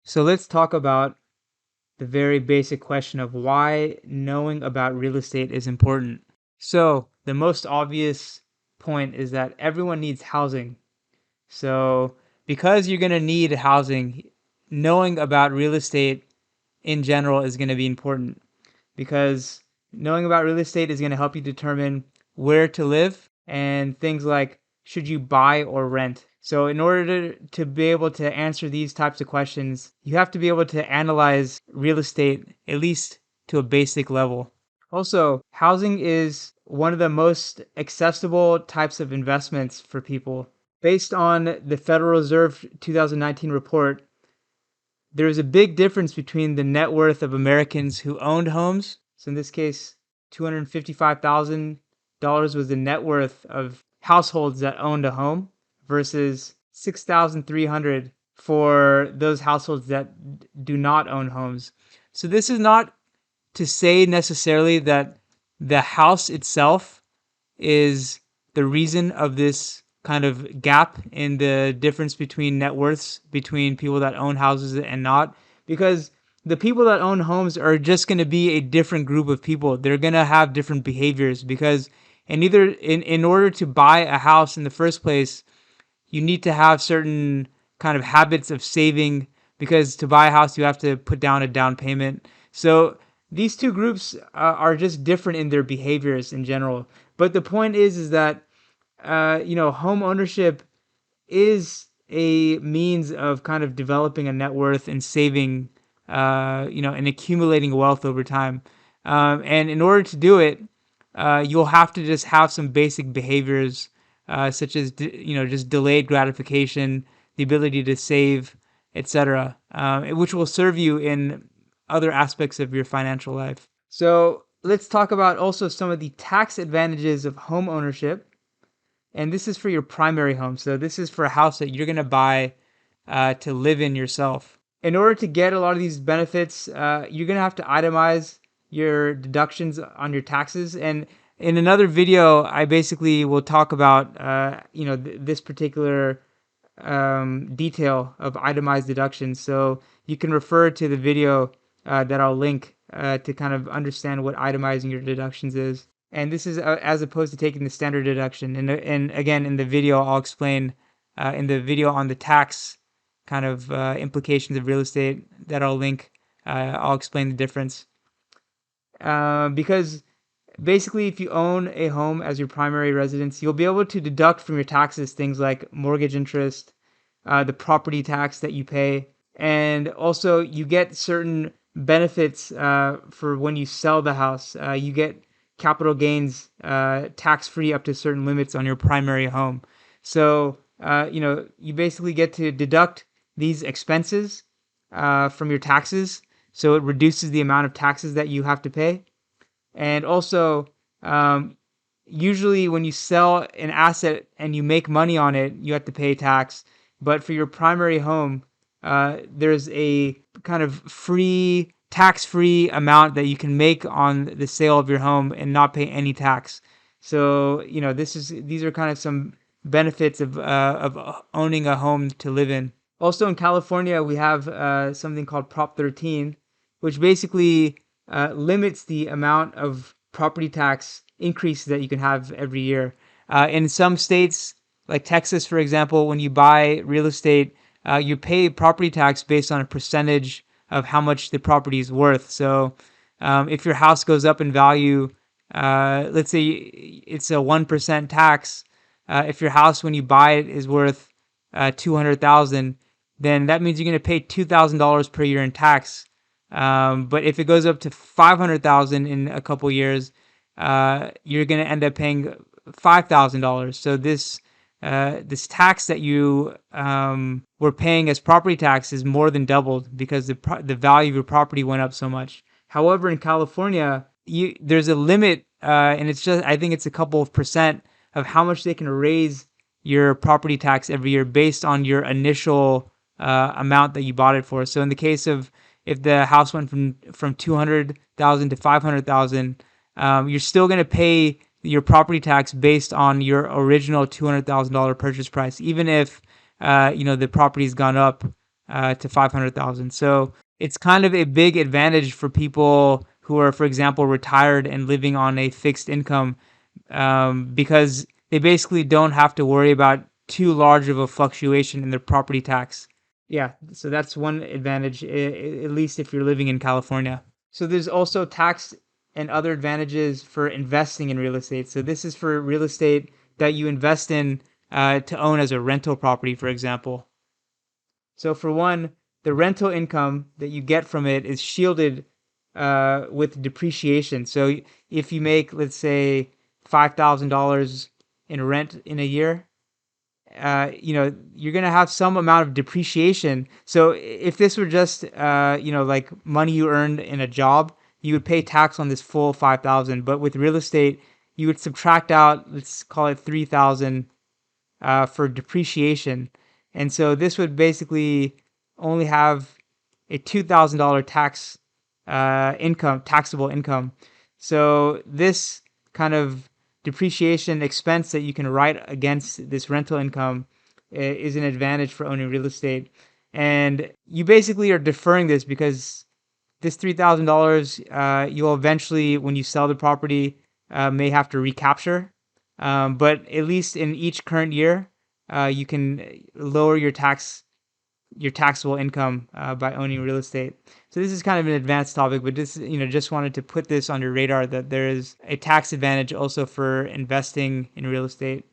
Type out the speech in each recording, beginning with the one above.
So let's talk about the very basic question of why knowing about real estate is important. So, the most obvious point is that everyone needs housing. So, because you're going to need housing, knowing about real estate in general is going to be important because knowing about real estate is going to help you determine where to live and things like should you buy or rent. So, in order to be able to answer these types of questions, you have to be able to analyze real estate at least to a basic level. Also, housing is one of the most accessible types of investments for people. Based on the Federal Reserve 2019 report, there is a big difference between the net worth of Americans who owned homes. So in this case, $255,000 was the net worth of households that owned a home versus 6,300 for those households that do not own homes. So this is not to say necessarily that the house itself is the reason of this kind of gap in the difference between net worths between people that own houses and not, because the people that own homes are just going to be a different group of people. They're going to have different behaviors because in order to buy a house in the first place, you need to have certain kind of habits of saving, because to buy a house you have to put down a down payment. So these two groups are just different in their behaviors in general. But the point is that home ownership is a means of kind of developing a net worth and saving, and accumulating wealth over time. And in order to do it, you'll have to just have some basic behaviors, such as just delayed gratification, the ability to save, etc., which will serve you in other aspects of your financial life. So let's talk about also some of the tax advantages of home ownership. And this is for your primary home. So this is for a house that you're going to buy to live in yourself. In order to get a lot of these benefits, you're going to have to itemize your deductions on your taxes. And in another video, I basically will talk about this particular detail of itemized deductions. So you can refer to the video that I'll link to kind of understand what itemizing your deductions is. And this is as opposed to taking the standard deduction. And again, in the video, I'll explain in the video on the tax kind of implications of real estate that I'll link. I'll explain the difference. Because basically, if you own a home as your primary residence, you'll be able to deduct from your taxes things like mortgage interest, the property tax that you pay, and also you get certain benefits for when you sell the house. You get capital gains tax-free up to certain limits on your primary home. So, you basically get to deduct these expenses from your taxes. So it reduces the amount of taxes that you have to pay. And also, usually when you sell an asset and you make money on it, you have to pay tax. But for your primary home, there's a kind of tax-free amount that you can make on the sale of your home and not pay any tax. So, these are kind of some benefits of owning a home to live in. Also in California, we have something called Prop 13, which basically limits the amount of property tax increases that you can have every year. In some states, like Texas, for example, when you buy real estate, you pay property tax based on a percentage of how much the property is worth. So if your house goes up in value, let's say it's a 1% tax. If your house, when you buy it, is worth $200,000, then that means you're going to pay $2,000 per year in tax. But if it goes up to $500,000 in a couple years, you're going to end up paying $5,000. So this tax that you were paying as property tax is more than doubled because the value of your property went up so much. However, in California, there's a limit, and I think it's a couple of percent of how much they can raise your property tax every year based on your initial amount that you bought it for. So in the case of if the house went from $200,000 to $500,000, you're still going to pay your property tax based on your original $200,000 purchase price, even if the property's gone up to 500,000. So it's kind of a big advantage for people who are, for example, retired and living on a fixed income, because they basically don't have to worry about too large of a fluctuation in their property tax. Yeah, so that's one advantage, at least if you're living in California. So there's also tax and other advantages for investing in real estate. So this is for real estate that you invest in to own as a rental property, for example. So for one, the rental income that you get from it is shielded with depreciation. So if you make, let's say, $5,000 in rent in a year, you're going to have some amount of depreciation. So if this were just, like money you earned in a job, you would pay tax on this full 5,000. But with real estate, you would subtract out, let's call it 3,000 for depreciation. And so this would basically only have a $2,000 taxable income. So this kind of depreciation expense that you can write against this rental income is an advantage for owning real estate. And you basically are deferring this because this $3,000 you'll eventually, when you sell the property, may have to recapture. But at least in each current year, you can lower your taxable income by owning real estate. So this is kind of an advanced topic, but just wanted to put this on your radar that there is a tax advantage also for investing in real estate.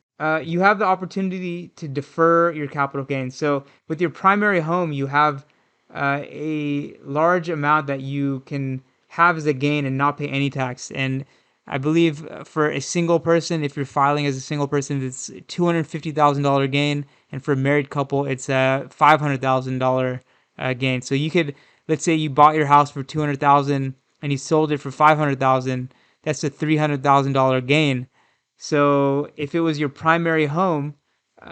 You have the opportunity to defer your capital gains. So with your primary home, you have a large amount that you can have as a gain and not pay any tax. And I believe for a single person, if you're filing as a single person, it's $250,000 gain, and for a married couple, it's a $500,000 gain. So you could, let's say, you bought your house for $200,000 and you sold it for $500,000. That's a $300,000 gain. So if it was your primary home,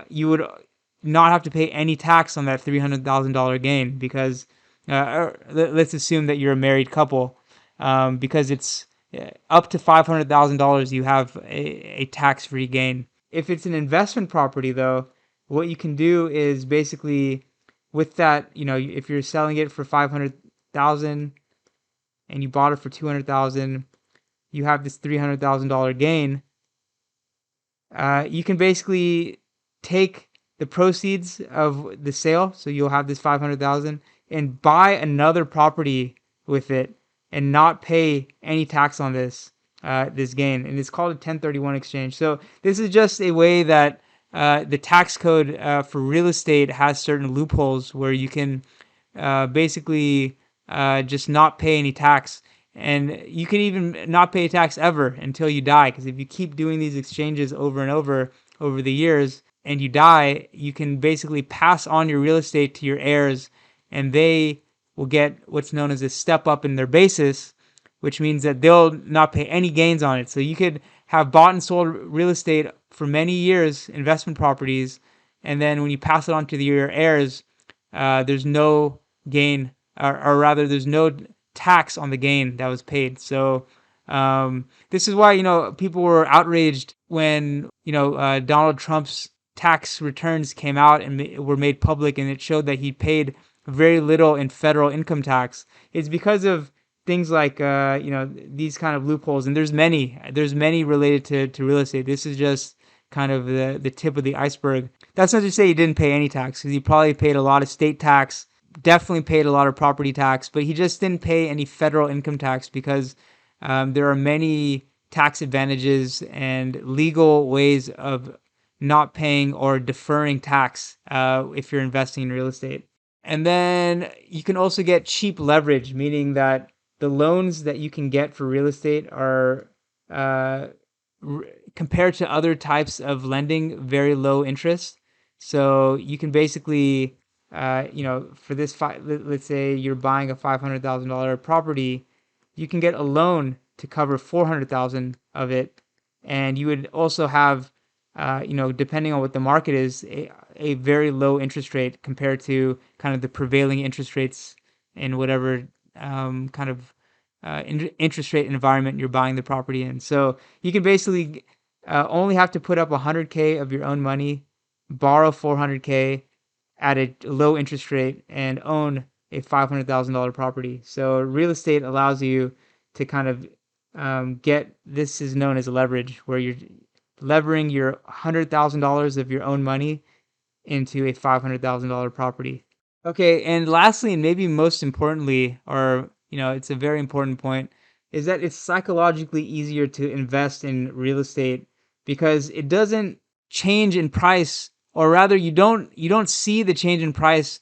you would not have to pay any tax on that $300,000 gain because let's assume that you're a married couple, because it's up to $500,000 you have a tax-free gain. If it's an investment property, though, what you can do is basically with that, if you're selling it for $500,000 and you bought it for $200,000, you have this $300,000 gain. You can basically take the proceeds of the sale, so you'll have this $500,000, and buy another property with it and not pay any tax on this gain. And it's called a 1031 exchange. So this is just a way that the tax code for real estate has certain loopholes where you can basically just not pay any tax. And you can even not pay tax ever until you die, because if you keep doing these exchanges over and over the years and you die, you can basically pass on your real estate to your heirs, and they will get what's known as a step up in their basis, which means that they'll not pay any gains on it. So you could have bought and sold real estate for many years, investment properties, and then when you pass it on to your heirs, there's no gain, or rather, there's no tax on the gain that was paid. So this is why people were outraged when Donald Trump's tax returns came out and were made public, and it showed that he paid very little in federal income tax. It's because of things like these kind of loopholes, and there's many related to real estate. This is just kind of the tip of the iceberg. That's not to say he didn't pay any tax, because he probably paid a lot of state tax, definitely paid a lot of property tax, but he just didn't pay any federal income tax because there are many tax advantages and legal ways of not paying or deferring tax if you're investing in real estate. And then you can also get cheap leverage, meaning that the loans that you can get for real estate are compared to other types of lending, very low interest. So you can basically, for this, let's say you're buying a $500,000 property, you can get a loan to cover $400,000 of it, and you would also have, depending on what the market is, a very low interest rate compared to kind of the prevailing interest rates in whatever kind of interest rate environment you're buying the property in. So you can basically only have to put up $100K of your own money, borrow $400K, at a low interest rate and own a $500,000 property. So real estate allows you to kind of get, this is known as leverage, where you're levering your $100,000 of your own money into a $500,000 property. Okay, and lastly, and maybe most importantly, or it's a very important point, is that it's psychologically easier to invest in real estate because it doesn't change in price, or rather, you don't see the change in price,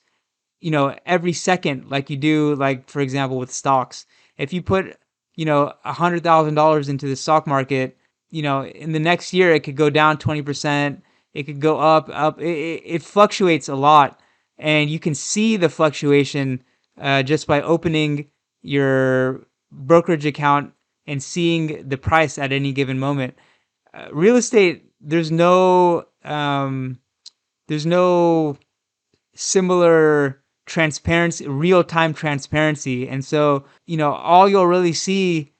every second like you do, like for example with stocks. If you put, $100,000 into the stock market, in the next year it could go down 20%, it could go up. It fluctuates a lot, and you can see the fluctuation just by opening your brokerage account and seeing the price at any given moment. Real estate, there's no similar transparency, real-time transparency. And so, all you'll really see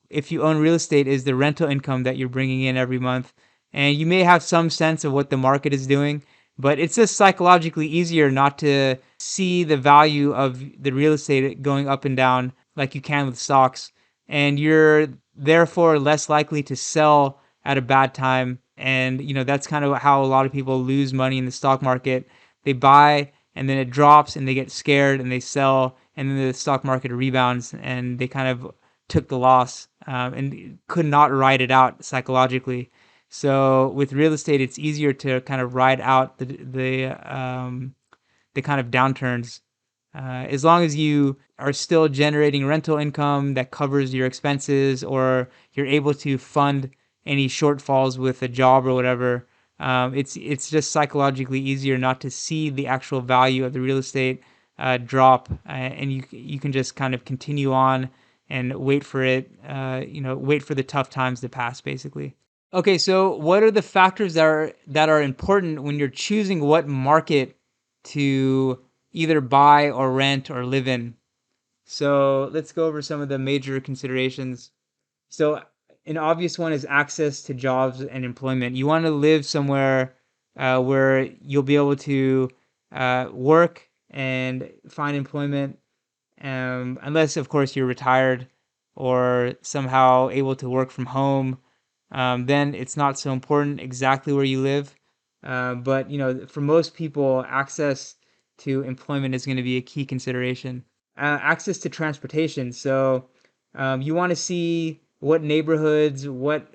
if you own real estate is the rental income that you're bringing in every month. And you may have some sense of what the market is doing, but it's just psychologically easier not to see the value of the real estate going up and down like you can with stocks. And you're therefore less likely to sell at a bad time. And, that's kind of how a lot of people lose money in the stock market. They buy and then it drops and they get scared and they sell, and then the stock market rebounds and they kind of took the loss and could not ride it out psychologically. So with real estate, it's easier to kind of ride out the kind of downturns, as long as you are still generating rental income that covers your expenses, or you're able to fund any shortfalls with a job or whatever. It's just psychologically easier not to see the actual value of the real estate drop, and you can just kind of continue on and wait for it, wait for the tough times to pass, basically. Okay, so what are the factors that are important when you're choosing what market to either buy or rent or live in? So let's go over some of the major considerations. So an obvious one is access to jobs and employment. You want to live somewhere where you'll be able to work and find employment, unless of course you're retired or somehow able to work from home. Then it's not so important exactly where you live. But for most people, access to employment is going to be a key consideration. Access to transportation. So you want to see what neighborhoods, what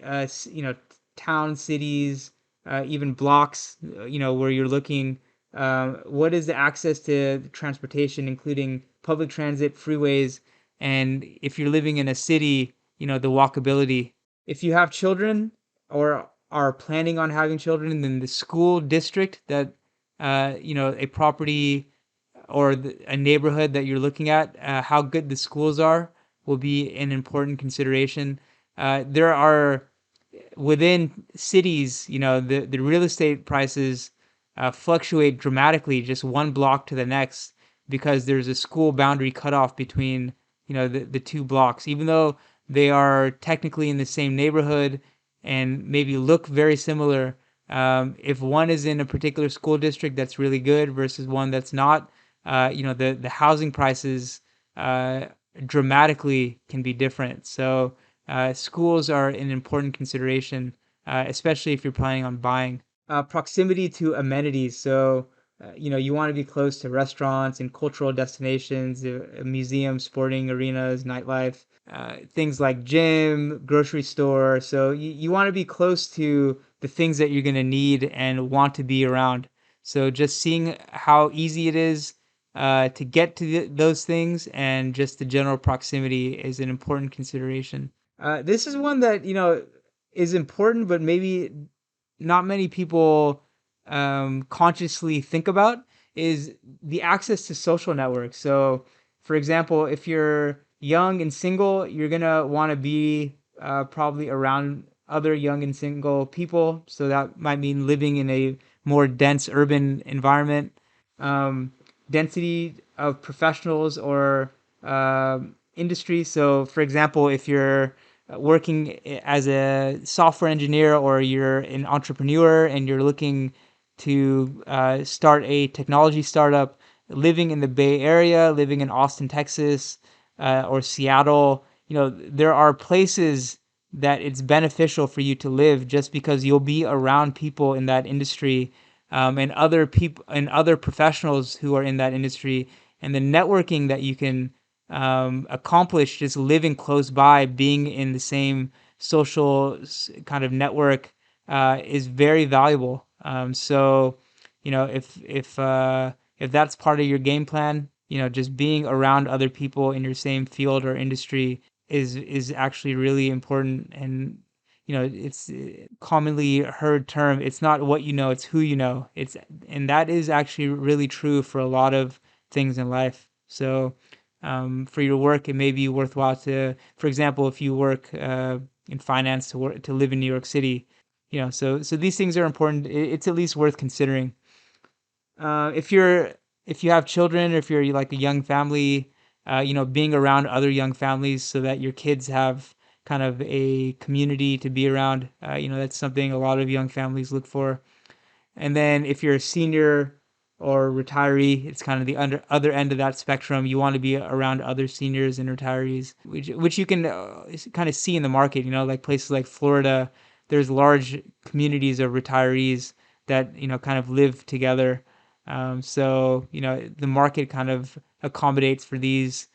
towns, cities, even blocks, where you're looking. What is the access to transportation, including public transit, freeways, and if you're living in a city, the walkability. If you have children or are planning on having children, then the school district that a property or a neighborhood that you're looking at, how good the schools are, will be an important consideration. There are, within cities, the real estate prices fluctuate dramatically just one block to the next, because there's a school boundary cutoff between the two blocks, even though they are technically in the same neighborhood and maybe look very similar. If one is in a particular school district that's really good versus one that's not, the housing prices dramatically can be different. So schools are an important consideration, especially if you're planning on buying. Proximity to amenities. So, you want to be close to restaurants and cultural destinations, museums, sporting arenas, nightlife, things like gym, grocery store. So you want to be close to the things that you're going to need and want to be around. So just seeing how easy it is to get to those things, and just the general proximity, is an important consideration. This is one that is important, but maybe not many people consciously think about, is the access to social networks. So, for example, if you're young and single, you're gonna want to be probably around other young and single people. So that might mean living in a more dense urban environment. Um, Density of professionals or industry. So, for example, if you're working as a software engineer, or you're an entrepreneur and you're looking to start a technology startup, living in the Bay Area, living in Austin, Texas, or Seattle. There are places that it's beneficial for you to live just because you'll be around people in that industry, and other people and other professionals who are in that industry, and the networking that you can accomplish just living close by, being in the same social kind of network, is very valuable. So, if that's part of your game plan, just being around other people in your same field or industry is actually really important. And it's a commonly heard term. It's not what you know, it's who you know. And that is actually really true for a lot of things in life. So, for your work, it may be worthwhile to, for example, if you work in finance, to live in New York City. So these things are important. It's at least worth considering. If you have children, or if you're like a young family, being around other young families so that your kids have kind of a community to be around. That's something a lot of young families look for. And then if you're a senior or retiree, it's kind of the other end of that spectrum. You want to be around other seniors and retirees, which you can kind of see in the market. Like places like Florida, there's large communities of retirees that kind of live together. So the market kind of accommodates for these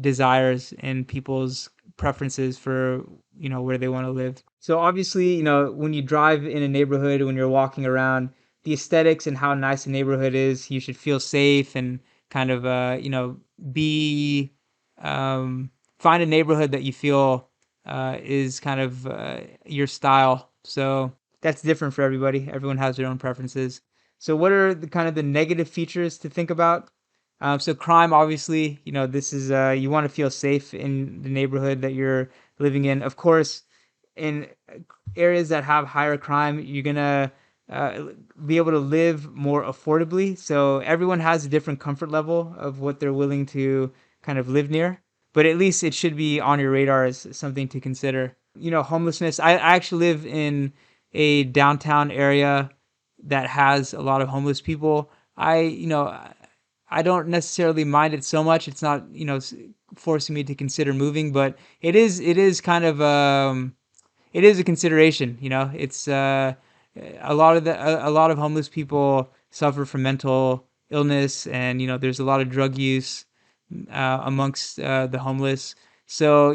desires and people's preferences for where they want to live. So obviously, when you drive in a neighborhood, when you're walking around, the aesthetics and how nice a neighborhood is, you should feel safe and kind of be find a neighborhood that you feel is kind of your style. So that's different for everybody. Everyone has their own preferences. So what are the kind of the negative features to think about? So crime, obviously, this is you want to feel safe in the neighborhood that you're living in. Of course, in areas that have higher crime, you're gonna uh, be able to live more affordably. So everyone has a different comfort level of what they're willing to kind of live near. But at least it should be on your radar as something to consider. Homelessness. I actually live in a downtown area that has a lot of homeless people. I don't necessarily mind it so much. It's not, forcing me to consider moving, but it is kind of it is a consideration. It's a lot of homeless people suffer from mental illness, and there's a lot of drug use amongst the homeless. So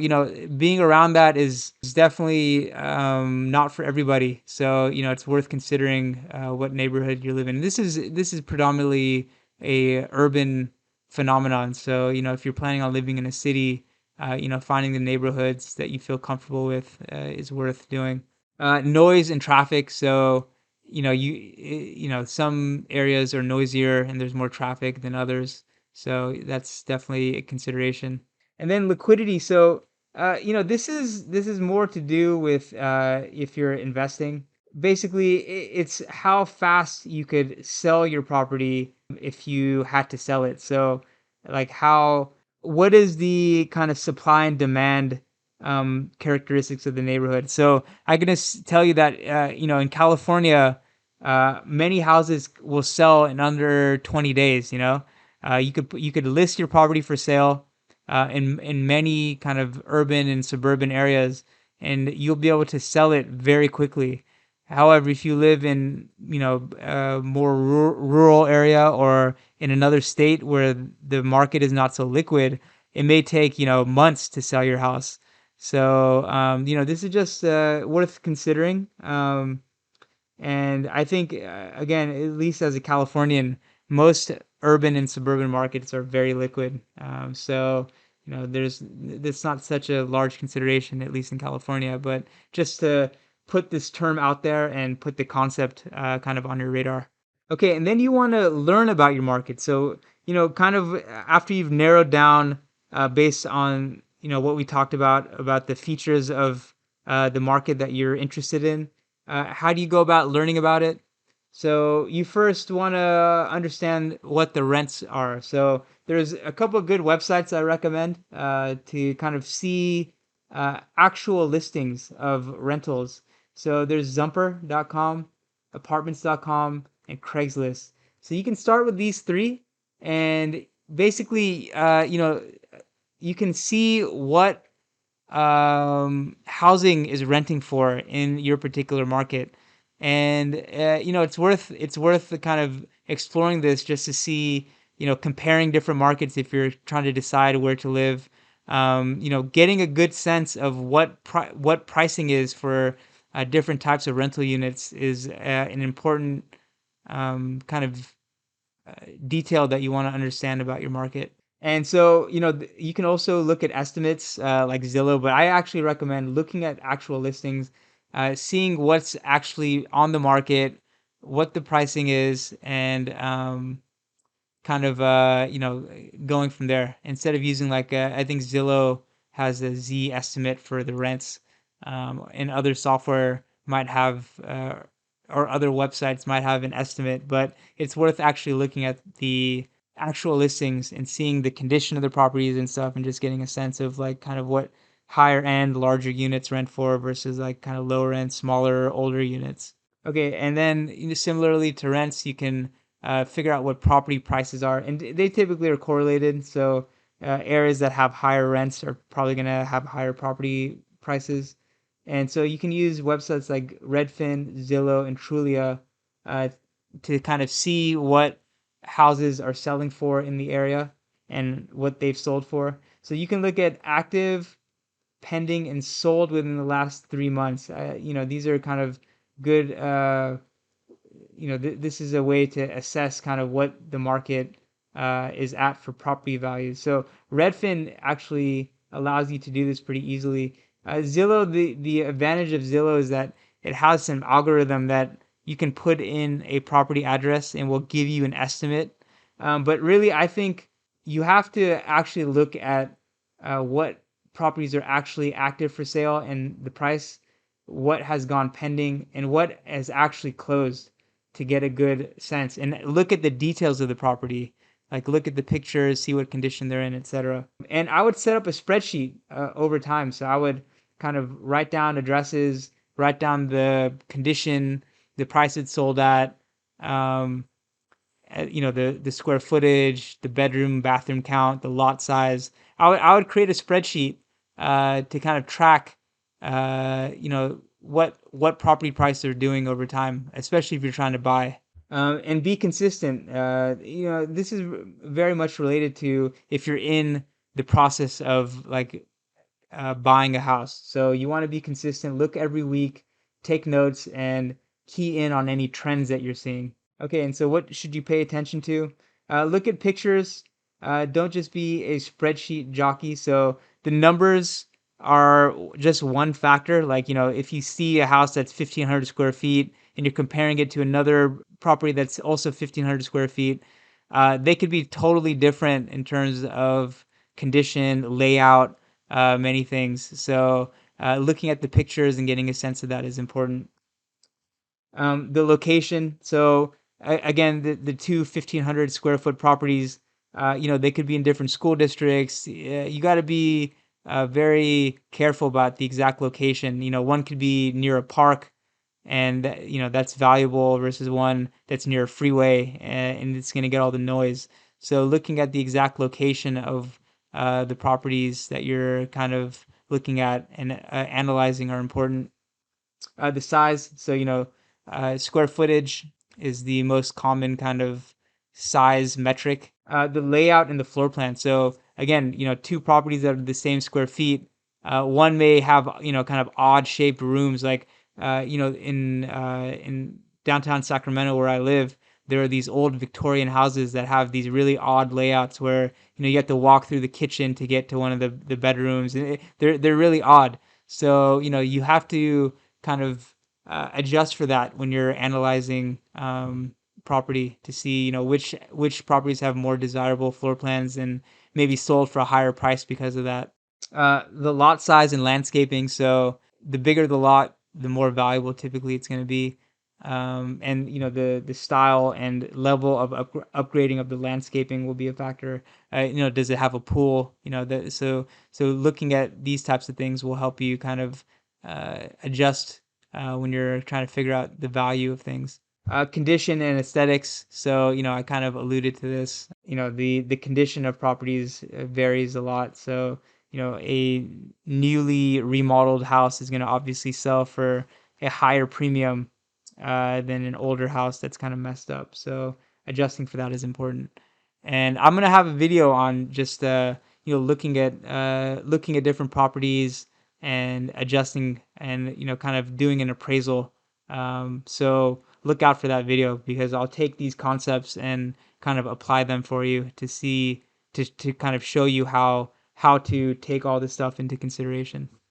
being around that is definitely not for everybody. So it's worth considering what neighborhood you live in. This is predominantly a urban phenomenon. So if you're planning on living in a city, finding the neighborhoods that you feel comfortable with is worth doing. Noise and traffic. So some areas are noisier and there's more traffic than others. So that's definitely a consideration. And then liquidity. So this is more to do with if you're investing. Basically, it's how fast you could sell your property if you had to sell it. So, like what is the kind of supply and demand characteristics of the neighborhood? So I'm gonna tell you that in California, many houses will sell in under 20 days. You could list your property for sale in many kind of urban and suburban areas, and you'll be able to sell it very quickly. However, if you live in a more rural area or in another state where the market is not so liquid, it may take months to sell your house. So this is just worth considering. And I think, again, at least as a Californian, most urban and suburban markets are very liquid. So, there's it's not such a large consideration, at least in California. But just to put this term out there and put the concept kind of on your radar. Okay, and then you want to learn about your market. So, kind of after you've narrowed down based on, what we talked about the features of the market that you're interested in, how do you go about learning about it? So you first want to understand what the rents are. So there's a couple of good websites I recommend to kind of see actual listings of rentals. So there's Zumper.com, Apartments.com, and Craigslist. So you can start with these three, and basically, you can see what housing is renting for in your particular market. And it's worth the kind of exploring this just to see, comparing different markets if you're trying to decide where to live. Getting a good sense of what pricing is for different types of rental units is an important kind of detail that you want to understand about your market. And so, you can also look at estimates like Zillow, but I actually recommend looking at actual listings, seeing what's actually on the market, what the pricing is, and kind of going from there instead of using like I think Zillow has a Z estimate for the rents, and other software might have or other websites might have an estimate, but it's worth actually looking at the actual listings and seeing the condition of the properties and stuff, and just getting a sense of like kind of what higher end larger units rent for versus like kind of lower end smaller older units. Okay, and then similarly to rents, you can figure out what property prices are, and they typically are correlated. So areas that have higher rents are probably going to have higher property prices, and so you can use websites like Redfin, Zillow, and Trulia uh, to kind of see what houses are selling for in the area and what they've sold for. So you can look at active, pending, and sold within the last 3 months. These are kind of good. This is a way to assess kind of what the market is at for property values. So Redfin actually allows you to do this pretty easily. Zillow, the advantage of Zillow is that it has some algorithm that you can put in a property address and will give you an estimate. But really, I think you have to actually look at what properties are actually active for sale and the price, what has gone pending, and what has actually closed to get a good sense, and look at the details of the property, like look at the pictures, see what condition they're in, etc. And I would set up a spreadsheet over time. So I would kind of write down addresses, write down the condition, the price it's sold at, um, the square footage, the bedroom bathroom count, the lot size. I would create a spreadsheet to kind of track what property prices are doing over time, especially if you're trying to buy. And be consistent. This is very much related to if you're in the process of like buying a house. So you want to be consistent. Look every week, take notes, and key in on any trends that you're seeing. Okay, and so what should you pay attention to? Look at pictures. Don't just be a spreadsheet jockey. So the numbers are just one factor. Like, if you see a house that's 1,500 square feet and you're comparing it to another property that's also 1,500 square feet, they could be totally different in terms of condition, layout, many things. So looking at the pictures and getting a sense of that is important. The location. So again, the two 1,500 square foot properties, they could be in different school districts. You got to be very careful about the exact location. One could be near a park, and that's valuable versus one that's near a freeway, and it's going to get all the noise. So looking at the exact location of the properties that you're kind of looking at and analyzing are important. The size. So, square footage is the most common kind of size metric. The layout and the floor plan. So again, two properties that are the same square feet. One may have kind of odd shaped rooms, like in downtown Sacramento where I live. There are these old Victorian houses that have these really odd layouts where you have to walk through the kitchen to get to one of the bedrooms. And they're really odd. So you have to kind of adjust for that when you're analyzing property to see which properties have more desirable floor plans and maybe sold for a higher price because of that. The lot size and landscaping. So the bigger the lot, the more valuable typically it's going to be. And the style and level of upgrading of the landscaping will be a factor. Does it have a pool? So looking at these types of things will help you kind of adjust when you're trying to figure out the value of things. Condition and aesthetics. So, I kind of alluded to this. The condition of properties varies a lot. So, a newly remodeled house is going to obviously sell for a higher premium than an older house that's kind of messed up. So, adjusting for that is important. And I'm gonna have a video on just looking at different properties and adjusting and kind of doing an appraisal. So look out for that video because I'll take these concepts and kind of apply them for you to see to kind of show you how to take all this stuff into consideration.